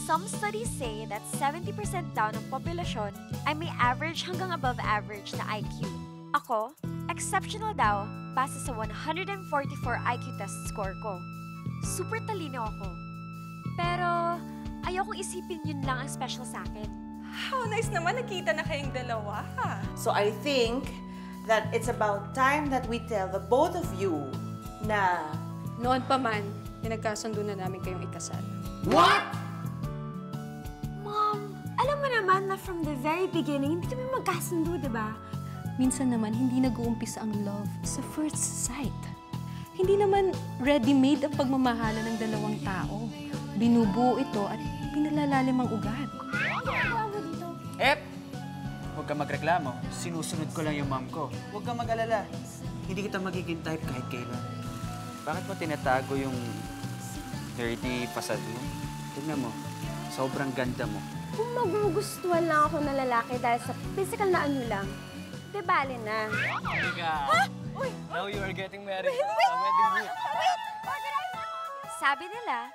Some studies say that 70% daw ng populasyon ay may average hanggang above average na IQ. Ako, exceptional daw base sa 144 IQ test score ko. Super talino ako. Pero ayokong isipin yun lang ang special sa akin. How nice naman nakita na kayong dalawa. So I think that it's about time that we tell the both of you na... Noon pa man, pinagkasundo na namin kayong ikasal. What? Mom, alam mo naman na from the very beginning, hindi kami magkasundo, di ba? Minsan naman, hindi nag-uumpisa ang love sa first sight. Hindi naman ready-made ang pagmamahala ng dalawang tao. Binubuo ito at pinalalalim ang ugat. Huwag ka magreklamo. Sinusunod ko lang yung mom ko. Huwag ka mag-alala. Hindi kita magiging type kahit kailan. Bakit mo tinatago yung dirty pasad mo? Tignan mo, sobrang ganda mo. Kung magugustuhan lang ako ng lalaki dahil sa physical na ano lang, di bali na. Huh? Now you are getting married. Wait! Sabi nila,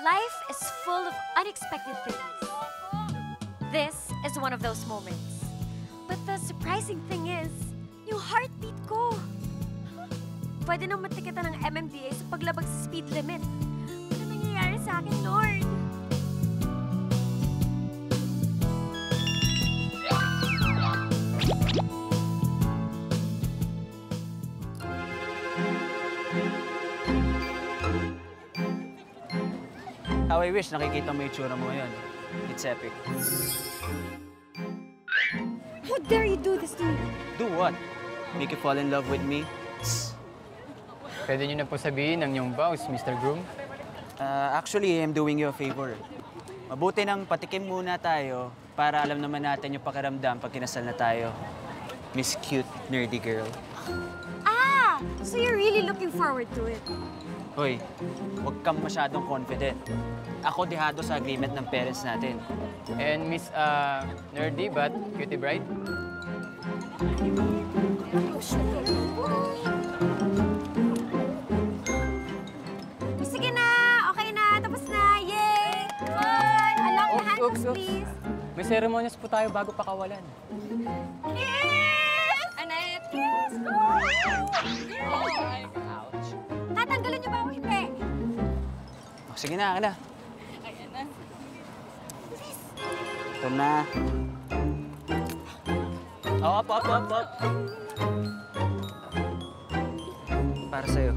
life is full of unexpected things. This is one of those moments. But the surprising thing is, yung heartbeat ko. Pwede nang matikitan ng MMDA sa paglabag sa speed limit. Ano nangyayari sa akin, Lord? How I wish nakikita mo yung tsura mo ngayon. It's epic. How dare you do this to me? Do what? Make you fall in love with me? Pwede niyo na po sabihin ang inyong vows, Mr. Groom. Actually, I'm doing you a favor. Mabuti nang patikim muna tayo para alam naman natin yung pakiramdam pag kinasal na tayo. Miss Cute, Nerdy Girl. Ah! So you're really looking forward to it? Hoy, huwag kang masyadong confident. Ako dihado sa agreement ng parents natin. And Miss Nerdy but Cutie Bride? Sige na! Okay na! Tapos na! Yay! Fun! Along the hands, please! May ceremonies po tayo bago pakawalan. Yes! Annette! Yes! Go! Ouch. Tatanggalin niyo ba o hindi? Oh, sige na, akin na. Ayan na. Ito na. Oh, up. Para sa'yo.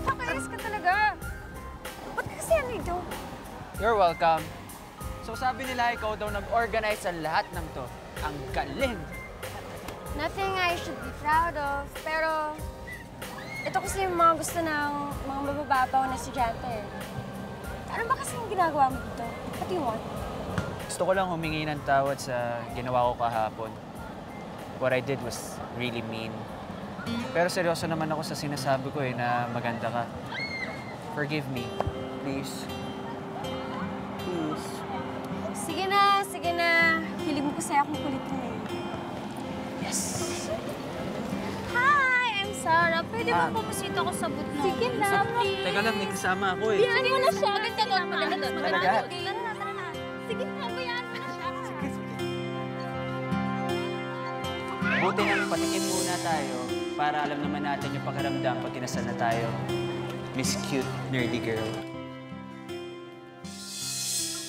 Pakainis ka talaga. Ba't kasi ano ito? You're welcome. So sabi nila, ikaw daw nag-organize sa lahat ng to. Ang galing! Nothing I should be proud of, pero ito kasi yung mga gusto ng mga mabababaw na estudyante. Ano ba kasi yung ginagawa mo dito? What do you want? Gusto ko lang humingi ng tawad sa ginawa ko kahapon. What I did was really mean. Pero seryoso naman ako sa sinasabi ko na maganda ka. Forgive me, please. Please. Sige na. Hilig mo kasi akong kulit mo eh. Yes! Hi! I'm Sarah. Pwede ba pumusita ko sa booth mo? Sige na, please. Teka lang, may kasama ako eh. Bayaan mo na siya. Ganda doon. Maganda doon. Talaga? Tara na. Sige na, bayaan mo na siya. Buti nang patikim muna tayo para alam naman natin yung pakiramdam pag kinasal na tayo. Miss Cute, Nerdy Girl.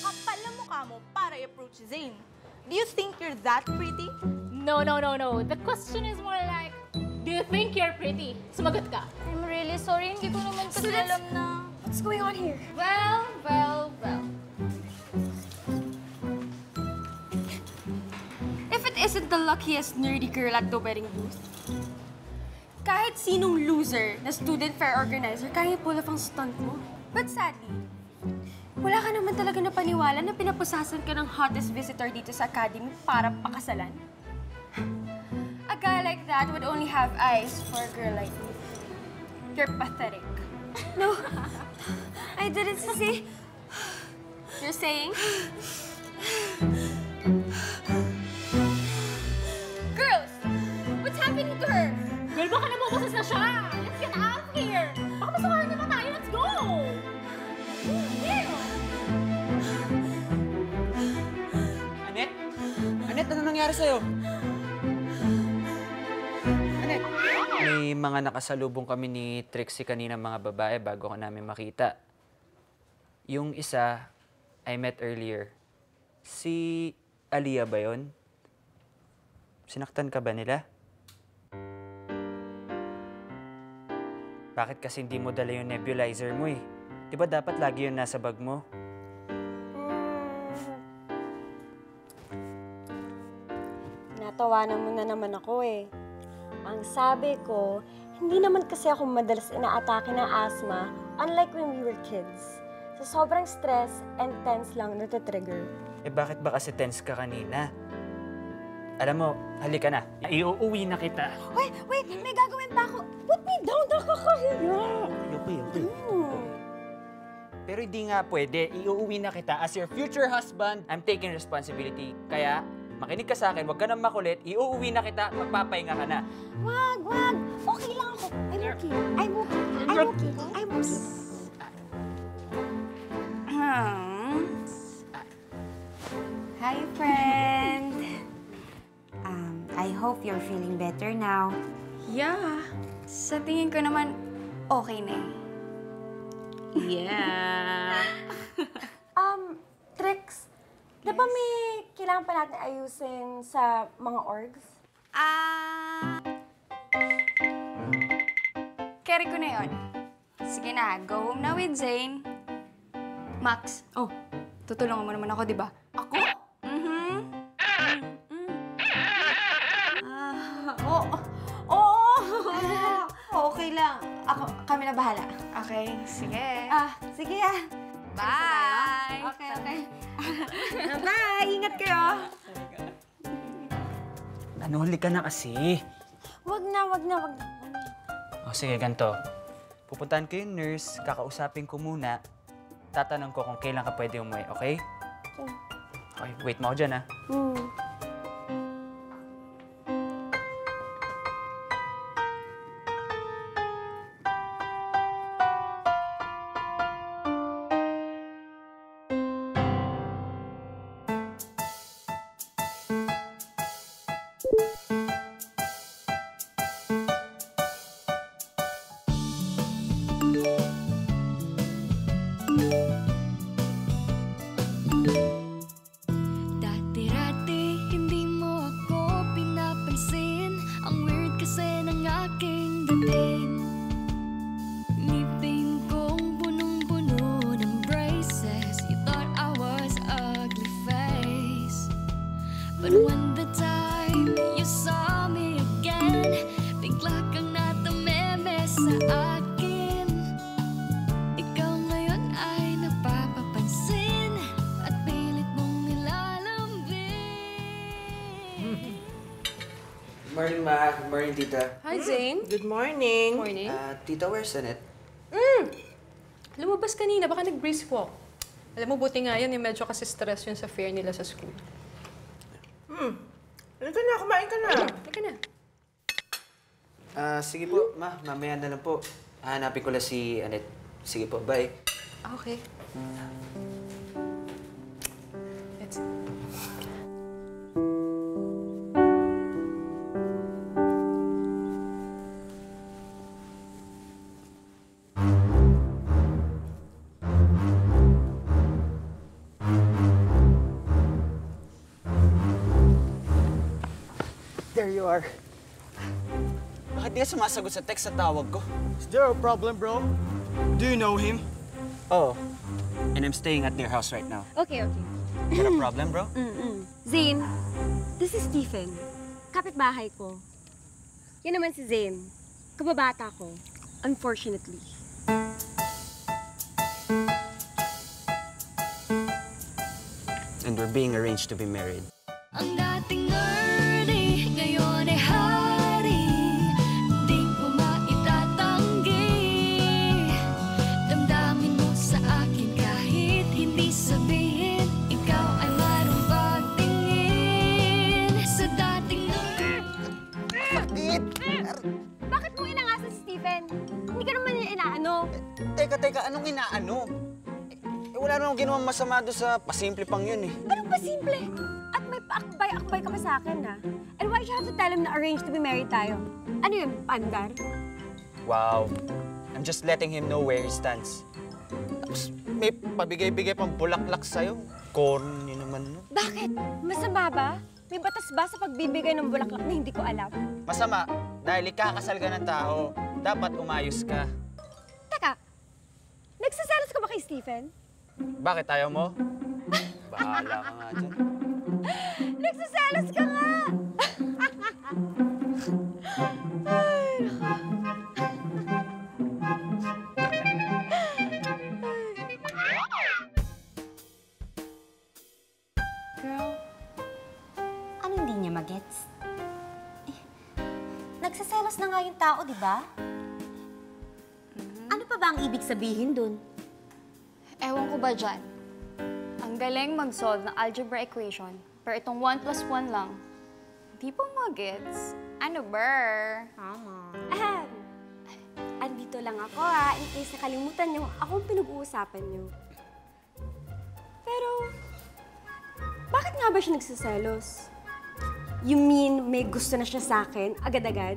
Kapal na mukha mo para i-approach si Zane. Do you think you're that pretty? No. The question is more like, do you think you're pretty? Sumagot ka. I'm really sorry. Hindi ko naman kasi alam na. What's going on here? Well. If it isn't the luckiest nerdy girl at the wedding booth, kahit sinong loser na student fair organizer, kaya pull off ang stunt mo. But sadly, wala ka naman talaga na paniwala na pinapusasan ka ng hottest visitor dito sa academy para pakasalan. A guy like that would only have eyes for a girl like me. You're pathetic. No, I didn't say. You're saying? nangyari sa'yo? May mga nakasalubong kami ni Trixie kanina mga babae bago ka namin makita. Yung isa, I met earlier. Si Aliyah ba yun? Sinaktan ka ba nila? Bakit kasi hindi mo dala yung nebulizer mo eh? Di ba dapat lagi yun nasa bag mo? Natawanan mo na naman ako eh. Ang sabi ko, hindi naman kasi ako madalas inaatake ng asthma, unlike when we were kids. So sobrang stress and tense lang natitrigger. Eh bakit ba kasi tense ka kanina? Alam mo, halika na. Iuuwi na kita. Wait! May gagawin pa ako! Put me down! Nakakahiya! Okay. Pero hindi nga pwede. Iuuwi na kita. As your future husband, I'm taking responsibility. Kaya, makinig ka sa akin, huwag ka nang makulit. Iuuwi na kita at magpapahinga ka na. Wag! Okay lang ako. I'm okay. Hi, friend. I hope you're feeling better now. Yeah. Sa tingin ko naman, okay na eh. Yeah. Trix, di ba may kailangan pa natin ayusin sa mga orgs? Carry ko na yun. Sige na, go home na with Zane. Max, tutulungan mo naman ako, di ba? Ako? Okay lang. Kami na bahala. Okay, sige. Sige Bye! Okay. Bye! Ingat kayo. Ano, halika na kasi. Wag na. O sige, ganito. Pupuntahan ko yung nurse, kakausapin ko muna. Tatanong ko kung kailan ka pwede umuwi, okay? Okay, wait mo ako dyan, ha? Dati-dati hindi mo ako pinapansin. Ang weird kasi ng aking dating. Ngipin kong punong-puno ng braces. You thought I was ugly face. But when the time you saw me again, bigla kang natameme sa akin. Ikaw ngayon ay napapapansin at pilit mong nilalambing. Good morning, Ma. Good morning, Tita. Hi, Zane. Good morning. Morning. Tita, where's Annette? Lumabas kanina, baka nag-brisk walk. Alam mo, buti nga yan, medyo kasi stress yun sa fair nila sa school. Halika na, kumain ka na. Teka na. Sige po, Ma. Mamaya na lang po. Hanapin ko lang si Annette. Sige po, bye. Okay. Let's... There you are. Bakit di ka sumasagot sa text sa tawag ko? Is there a problem, bro? Do you know him? Oh. And I'm staying at their house right now. Okay. Is there a problem, bro? Zane, this is Stephen. Kapitbahay ko. Yan naman si Zane. Kababata ko. Unfortunately. And we're being arranged to be married. Ang dating nerdy, ngayon ay hari. Di ko maitatanggi. Damdamin mo sa akin kahit hindi sabihin. Ikaw ay marong pagtingin sa dating nerdy. Bakit mo inangasan si Stephen? Hindi ka naman niya inaano. Teka, anong inaano? Wala namang ginawang masama doon sa pasimple pang yun eh. Anong ba simple? At may Akbay ka pa sa akin, ha? And why you have to tell him na arrange to be married tayo? Ano yun, pandar? Wow. I'm just letting him know where he stands. Tapos may pabigay-bigay pang bulaklak sa'yo. Corny naman, no? Bakit? Masama ba? May batas ba sa pagbibigay ng bulaklak na hindi ko alam? Masama, dahil ikakasal ka ng tao, dapat umayos ka. Teka, nagsaselos ka ba kay Stephen? Bakit ayaw mo? Bahala ka nga dyan. Nagsaselos ka nga! Ay, Girl, ano hindi niya magets? Nagsaselos na nga yung tao, di ba? Ano pa ba ang ibig sabihin dun? Ewan ko ba dyan? Ang galing mag-solve ng algebra equation, pero itong 1 plus 1 lang, di pa magets. Ano ba? Tama. Andito lang ako, ha? In case nakalimutan niyo, ako ang pinag-uusapan niyo. Pero, bakit nga ba siya nagsaselos? You mean may gusto na siya sa akin, agad-agad?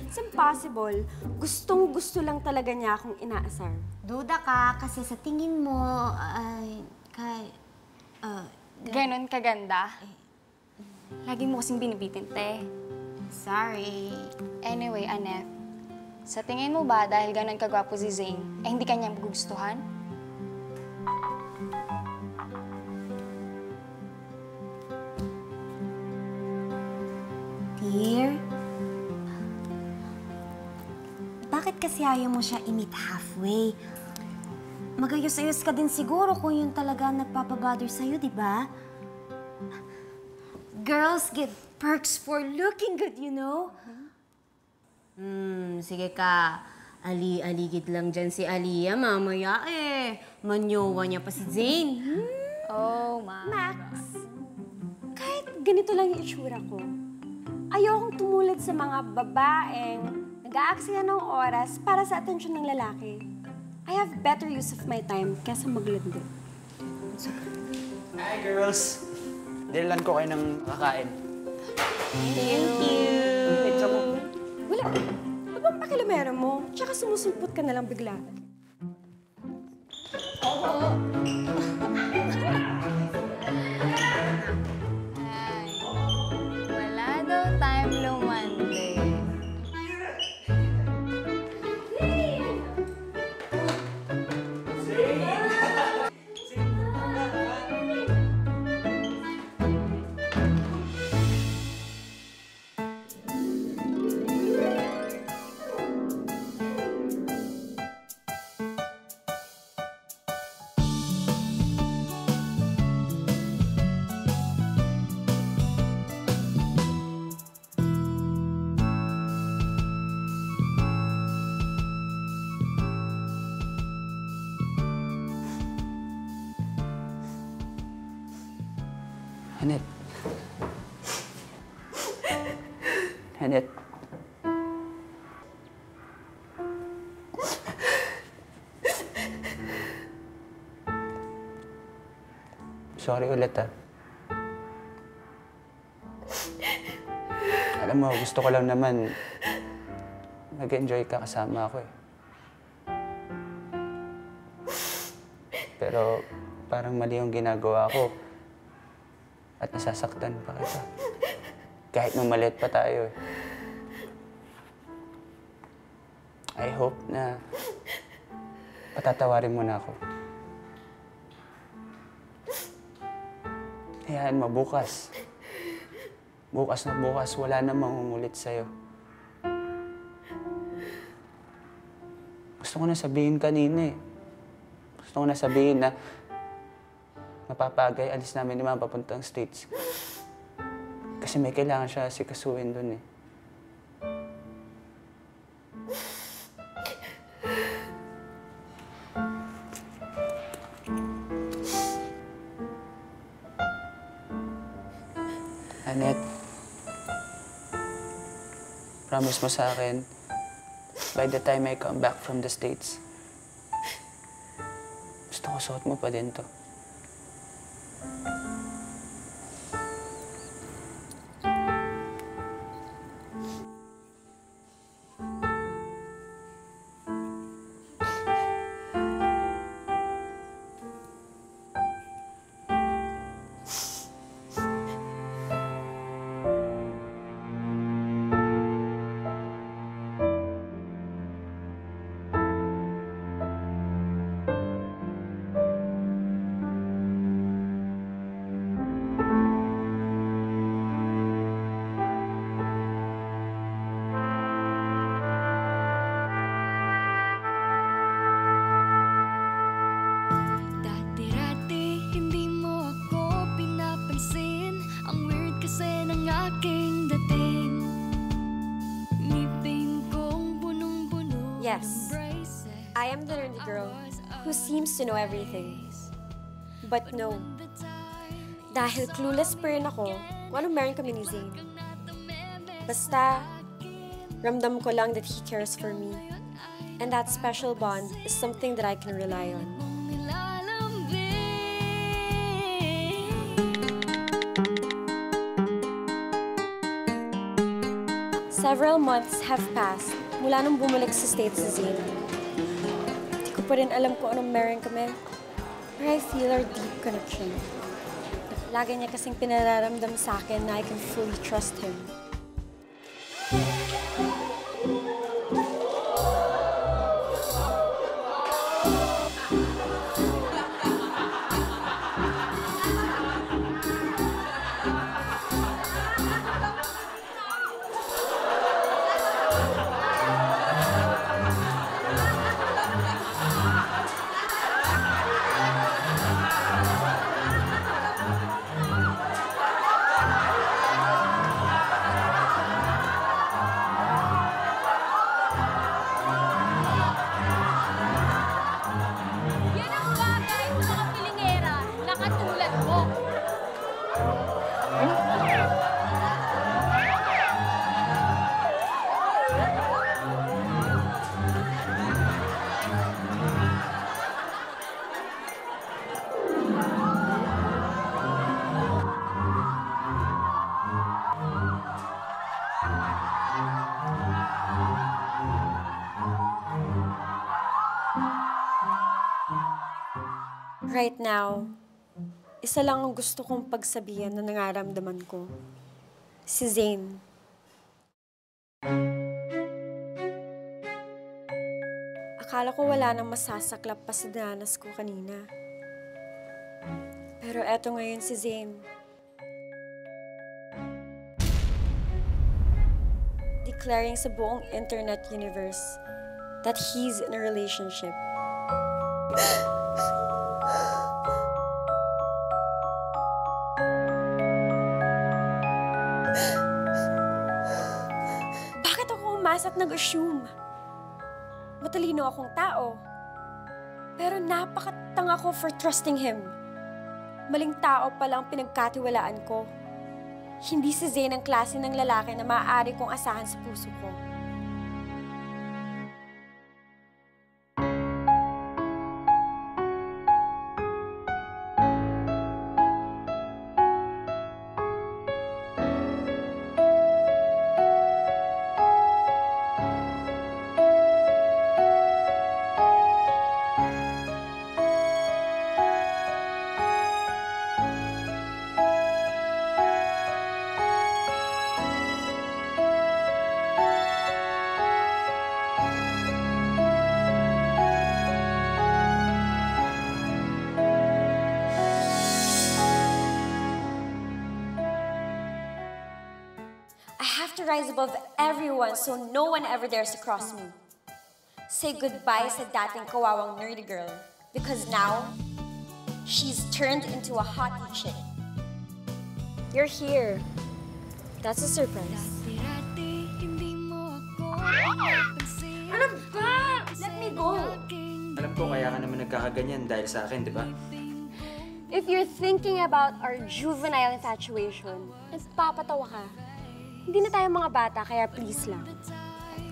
It's impossible. Gustong-gusto lang talaga niya akong inaasar. Duda ka kasi sa tingin mo, Ganon kaganda? Lagi mo kasing binibitin, te. Sorry. Anyway, Annette, sa tingin mo ba dahil ganon kagwapo si Zane, hindi kanya magugustuhan? Dear, bakit kasi ayaw mo siya i-meet halfway? Magayos-ayos ka din siguro kung yun talaga nagpapabother sa'yo, di ba? Girls get perks for looking good, you know? Sige ka. Ali-aligid lang dyan si Aliyah. Mamaya manyowa niya pa si Zane. Oh, ma. Max, kahit ganito lang yung itsura ko, ayokong tumulad sa mga babaeng nag-aaksaya ng oras para sa atensyon ng lalaki. I have better use of my time kaysa maglandi. Hi, girls. Dalilan ko kayo ng kakain. Thank you. Wala. Ano bang pakilamera mo? Tsaka sumusulpot ka na lang bigla. Ay, wala daw time lumande. Annette. Annette. Sorry ulit, ah. Alam mo, gusto ko lang naman mag-enjoy ka kasama ako, eh. Pero parang mali yung ginagawa ko. At nasasaktan pa kita. Kahit nung maliit pa tayo, eh. I hope na patatawarin mo na ako. Hayaan mo, bukas. Bukas na bukas, wala na mangungulit sa'yo. Gusto ko na sabihin kanina, eh. Gusto ko na sabihin na mapapagay, alis namin ni Mama papuntang States. Kasi may kailangan siya sikasuhin dun, eh. Annette, promise mo sa akin, by the time I come back from the States, gusto ko suot mo pa din to. Yes, I am the nerdy girl who seems to know everything. But no, dahil clueless pa rin ako kung anong meron kami ni Zane. Basta, ramdam ko lang that he cares for me. And that special bond is something that I can rely on. Several months have passed mula nung bumalik sa States si Zane. Hindi ko pa rin alam kung anong meron kami, but I feel our deep connection. Lagi niya kasing pinararamdam sa akin na I can fully trust him. Right now, isa lang ang gusto kong pagsabihan na nangaramdaman ko. Si Zane. Akala ko wala nang masasaklap pa sa dinanas ko kanina. Pero eto ngayon si Zane. Declaring sa buong internet universe that he's in a relationship. At nag-assume. Matalino akong tao. Pero napakatanga ko for trusting him. Maling tao palang pinagkatiwalaan ko. Hindi si Zane ang klase ng lalaki na maaari kong asahan sa puso ko. Rise above everyone so no one ever dares to cross me. Say goodbye sa dating kawawang nerdy girl because now, she's turned into a hottie chick. You're here. That's a surprise. Ano ba? Let me go! Alam ko kaya ka naman nagkakaganyan dahil sa akin, di ba? If you're thinking about our juvenile infatuation, nagpapatawa ka. Hindi na tayo mga bata, kaya please lang.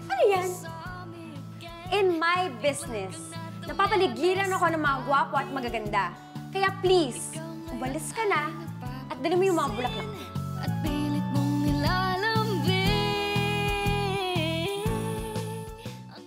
Ano yan? In my business, napapaligiran ako ng mga gwapo at magaganda. Kaya please, umalis ka na at dali mo yung mga bulaklak.